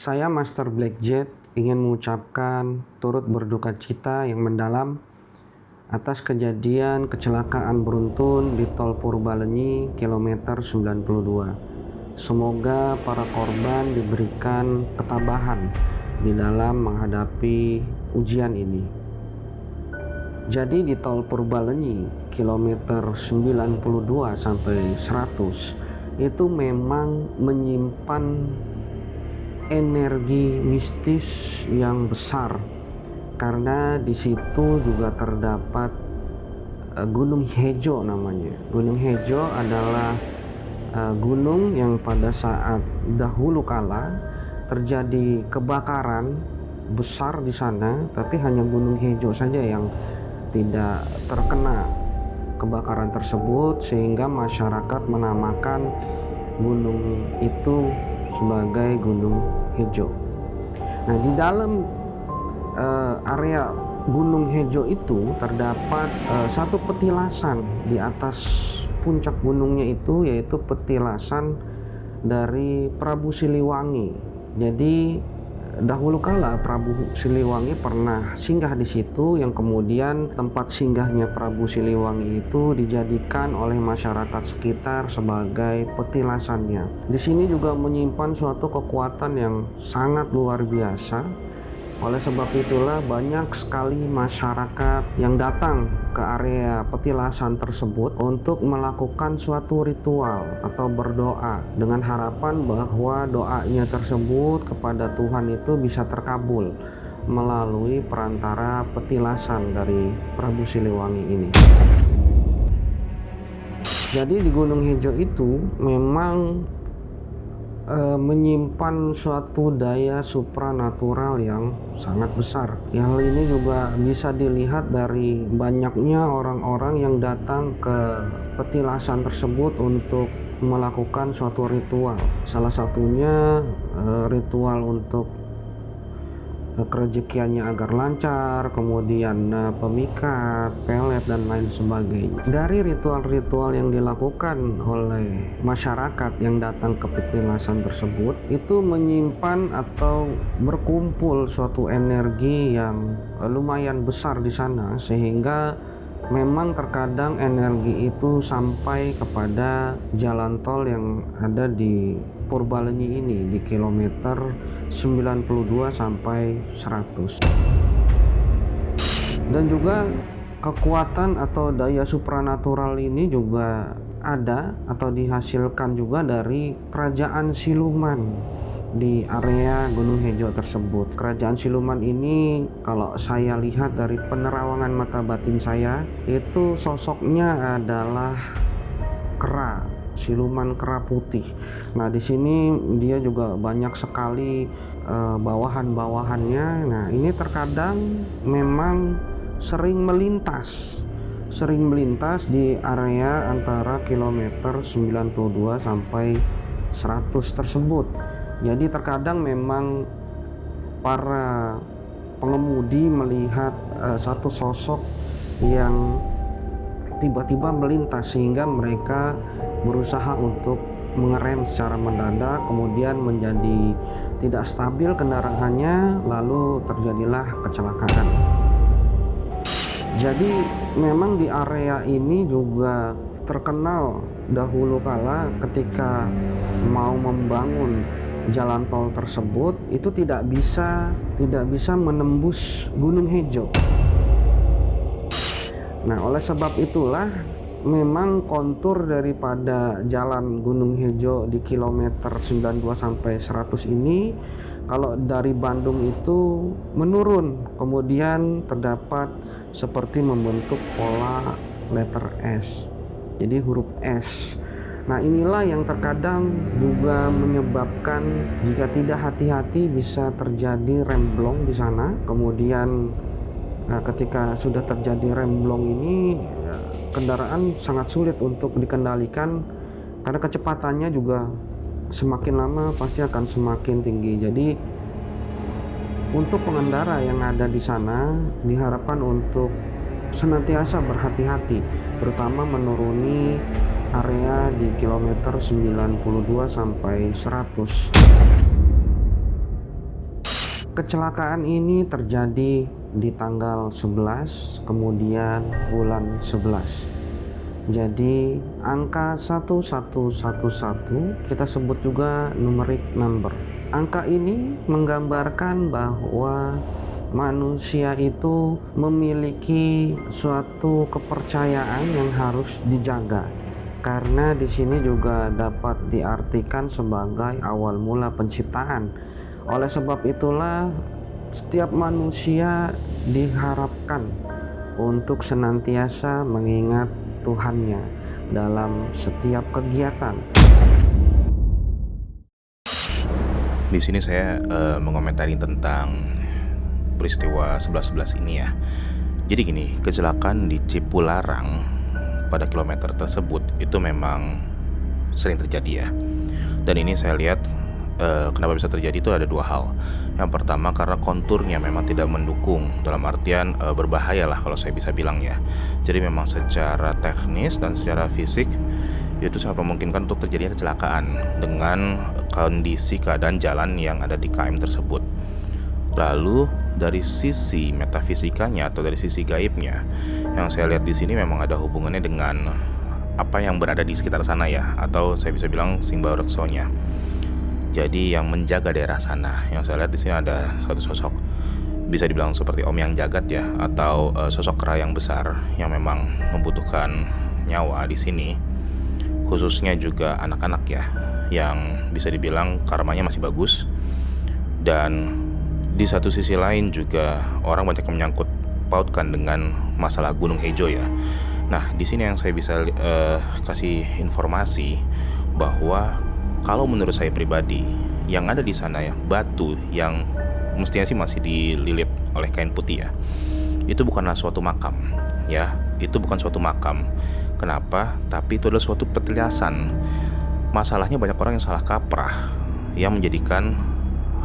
Saya Master Blackjet ingin mengucapkan turut berduka cita yang mendalam atas kejadian kecelakaan beruntun di Tol Purbalenyi kilometer 92. Semoga para korban diberikan ketabahan di dalam menghadapi ujian ini. Jadi di Tol Purbalenyi kilometer 92 sampai 100 itu memang menyimpan energi mistis yang besar, karena di situ juga terdapat Gunung Hejo namanya. Gunung Hejo adalah gunung yang pada saat dahulu kala terjadi kebakaran besar di sana, tapi hanya Gunung Hejo saja yang tidak terkena kebakaran tersebut, sehingga masyarakat menamakan gunung itu sebagai Gunung Hejo. Nah, di dalam area Gunung Hejo itu terdapat satu petilasan di atas puncak gunungnya itu, yaitu petilasan dari Prabu Siliwangi. Jadi dahulu kala Prabu Siliwangi pernah singgah di situ, yang kemudian tempat singgahnya Prabu Siliwangi itu dijadikan oleh masyarakat sekitar sebagai petilasannya. Di sini juga menyimpan suatu kekuatan yang sangat luar biasa. Oleh sebab itulah banyak sekali masyarakat yang datang ke area petilasan tersebut untuk melakukan suatu ritual atau berdoa dengan harapan bahwa doanya tersebut kepada Tuhan itu bisa terkabul melalui perantara petilasan dari Prabu Siliwangi ini. Jadi di Gunung Hejo itu memang menyimpan suatu daya supranatural yang sangat besar. Hal ini juga bisa dilihat dari banyaknya orang-orang yang datang ke petilasan tersebut untuk melakukan suatu ritual. Salah satunya ritual untuk kerejekiannya agar lancar, kemudian pemikat, pelet, dan lain sebagainya. Dari ritual-ritual yang dilakukan oleh masyarakat yang datang ke petilasan tersebut, itu menyimpan atau berkumpul suatu energi yang lumayan besar di sana, sehingga memang terkadang energi itu sampai kepada jalan tol yang ada di Purbalenyi ini, di kilometer 92 sampai 100. Dan juga kekuatan atau daya supranatural ini juga ada atau dihasilkan juga dari kerajaan siluman di area Gunung Hejo tersebut. Kerajaan siluman ini, kalau saya lihat dari penerawangan mata batin saya, itu sosoknya adalah kera, siluman kera putih. Nah, di sini dia juga banyak sekali bawahan-bawahannya. Nah, ini terkadang memang sering melintas di area antara kilometer 92 sampai 100 tersebut. Jadi terkadang memang para pengemudi melihat satu sosok yang tiba-tiba melintas, sehingga mereka berusaha untuk mengerem secara mendadak, kemudian menjadi tidak stabil kendaraannya, lalu terjadilah kecelakaan. Jadi memang di area ini juga terkenal dahulu kala ketika mau membangun jalan tol tersebut itu tidak bisa menembus Gunung Hejo. Nah, oleh sebab itulah memang kontur daripada jalan Gunung Hejo di kilometer 92 sampai 100 ini, kalau dari Bandung itu menurun, kemudian terdapat seperti membentuk pola letter S. Jadi huruf S. Nah, inilah yang terkadang juga menyebabkan jika tidak hati-hati bisa terjadi remblong di sana. Kemudian ketika sudah terjadi remblong ini, kendaraan sangat sulit untuk dikendalikan karena kecepatannya juga semakin lama pasti akan semakin tinggi. Jadi untuk pengendara yang ada di sana diharapkan untuk senantiasa berhati-hati, terutama menuruni area di kilometer 92 sampai 100. Kecelakaan ini terjadi di tanggal 11, kemudian bulan 11. Jadi angka 1111 kita sebut juga numeric number. Angka ini menggambarkan bahwa manusia itu memiliki suatu kepercayaan yang harus dijaga. Karena di sini juga dapat diartikan sebagai awal mula penciptaan. Oleh sebab itulah setiap manusia diharapkan untuk senantiasa mengingat Tuhannya dalam setiap kegiatan. Di sini saya mengomentari tentang peristiwa 11.11 ini ya. Jadi gini, kecelakaan di Cipularang pada kilometer tersebut itu memang sering terjadi ya. Dan ini saya lihat kenapa bisa terjadi itu ada dua hal. Yang pertama karena konturnya memang tidak mendukung, dalam artian berbahaya lah kalau saya bisa bilang ya. Jadi memang secara teknis dan secara fisik itu sangat memungkinkan untuk terjadinya kecelakaan dengan kondisi keadaan jalan yang ada di KM tersebut. Lalu dari sisi metafisikanya atau dari sisi gaibnya, yang saya lihat di sini memang ada hubungannya dengan apa yang berada di sekitar sana ya, atau saya bisa bilang Simbah Reksonya. Jadi yang menjaga daerah sana, yang saya lihat di sini ada satu sosok, bisa dibilang seperti Om Yang Jagat ya, atau sosok kera yang besar yang memang membutuhkan nyawa di sini, khususnya juga anak-anak ya, yang bisa dibilang karmanya masih bagus. Dan di satu sisi lain juga orang banyak yang menyangkut pautkan dengan masalah Gunung Hejo ya. Nah di sini yang saya bisa kasih informasi bahwa kalau menurut saya pribadi, yang ada di sana ya, batu yang mestinya sih masih dililit oleh kain putih ya, itu bukanlah suatu makam ya, itu bukan suatu makam. Kenapa? Tapi itu adalah suatu petilasan. Masalahnya banyak orang yang salah kaprah, yang menjadikan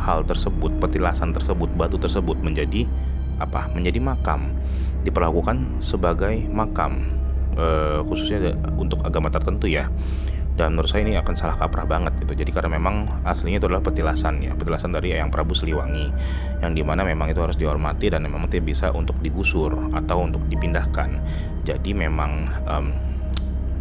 hal tersebut, petilasan tersebut, batu tersebut menjadi apa? Menjadi makam, diperlakukan sebagai makam, khususnya untuk agama tertentu ya. Dan menurut saya ini akan salah kaprah banget gitu. Jadi karena memang aslinya itu adalah petilasan ya, petilasan dari Eyang Prabu Siliwangi, yang dimana memang itu harus dihormati dan memang tidak bisa untuk digusur atau untuk dipindahkan. Jadi memang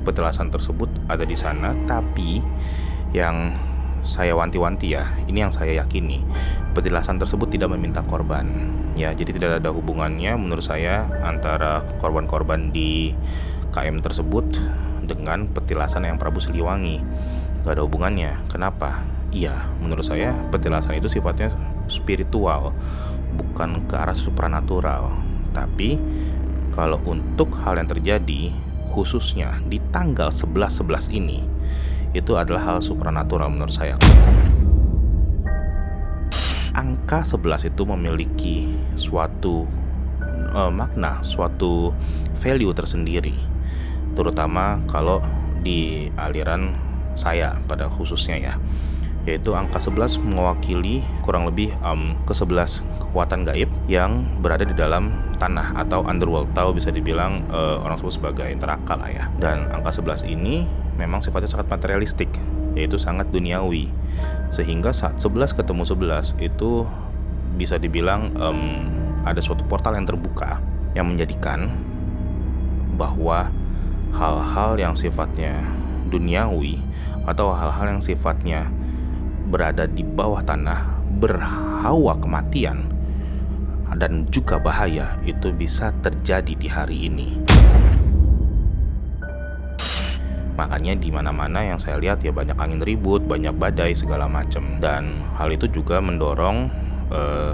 petilasan tersebut ada di sana, tapi yang saya wanti-wanti ya, ini yang saya yakini, petilasan tersebut tidak meminta korban ya. Jadi tidak ada hubungannya menurut saya antara korban-korban di KM tersebut dengan petilasan Eyang Prabu Siliwangi. Gak ada hubungannya. Kenapa? Iya, menurut saya petilasan itu sifatnya spiritual, bukan ke arah supranatural. Tapi kalau untuk hal yang terjadi khususnya di tanggal 11.11 ini, itu adalah hal supranatural menurut saya. Angka 11 itu memiliki suatu makna, suatu value tersendiri, terutama kalau di aliran saya pada khususnya ya, yaitu angka 11 mewakili kurang lebih ke-11 kekuatan gaib yang berada di dalam tanah atau underworld, atau bisa dibilang orang sebut sebagai neraka lah ya. Dan angka 11 ini memang sifatnya sangat materialistik, yaitu sangat duniawi, sehingga saat 11 ketemu 11 itu bisa dibilang ada suatu portal yang terbuka yang menjadikan bahwa hal-hal yang sifatnya duniawi atau hal-hal yang sifatnya berada di bawah tanah, berhawa kematian dan juga bahaya, itu bisa terjadi di hari ini. Makanya di mana-mana yang saya lihat ya banyak angin ribut, banyak badai segala macam, dan hal itu juga mendorong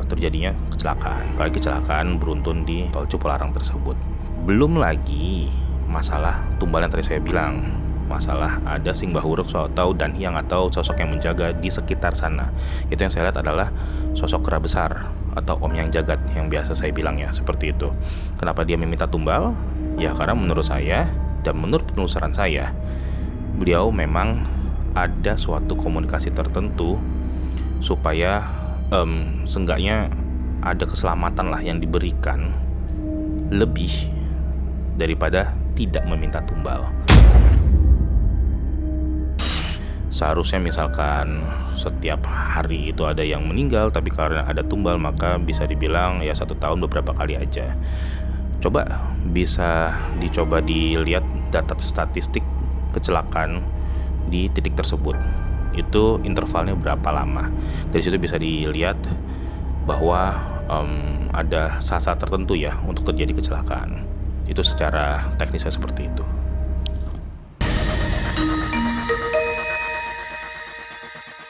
terjadinya kecelakaan, apalagi kecelakaan beruntun di tol Cipularang tersebut. Belum lagi masalah tumbal yang tadi saya bilang, masalah ada Simbah Rekso atau Dan Hyang atau sosok yang menjaga di sekitar sana. Itu yang saya lihat adalah sosok kera besar atau Om Yang Jagat yang biasa saya bilang ya, seperti itu. Kenapa dia meminta tumbal? Ya karena menurut saya dan menurut penelusuran saya, beliau memang ada suatu komunikasi tertentu supaya seenggaknya ada keselamatan lah yang diberikan lebih daripada tidak meminta tumbal. Seharusnya misalkan setiap hari itu ada yang meninggal, tapi karena ada tumbal maka bisa dibilang ya 1 tahun beberapa kali aja. Coba bisa dicoba dilihat data statistik kecelakaan di titik tersebut. Itu intervalnya berapa lama. Dari situ bisa dilihat bahwa ada saat-saat tertentu ya untuk terjadi kecelakaan. Itu secara teknisnya seperti itu.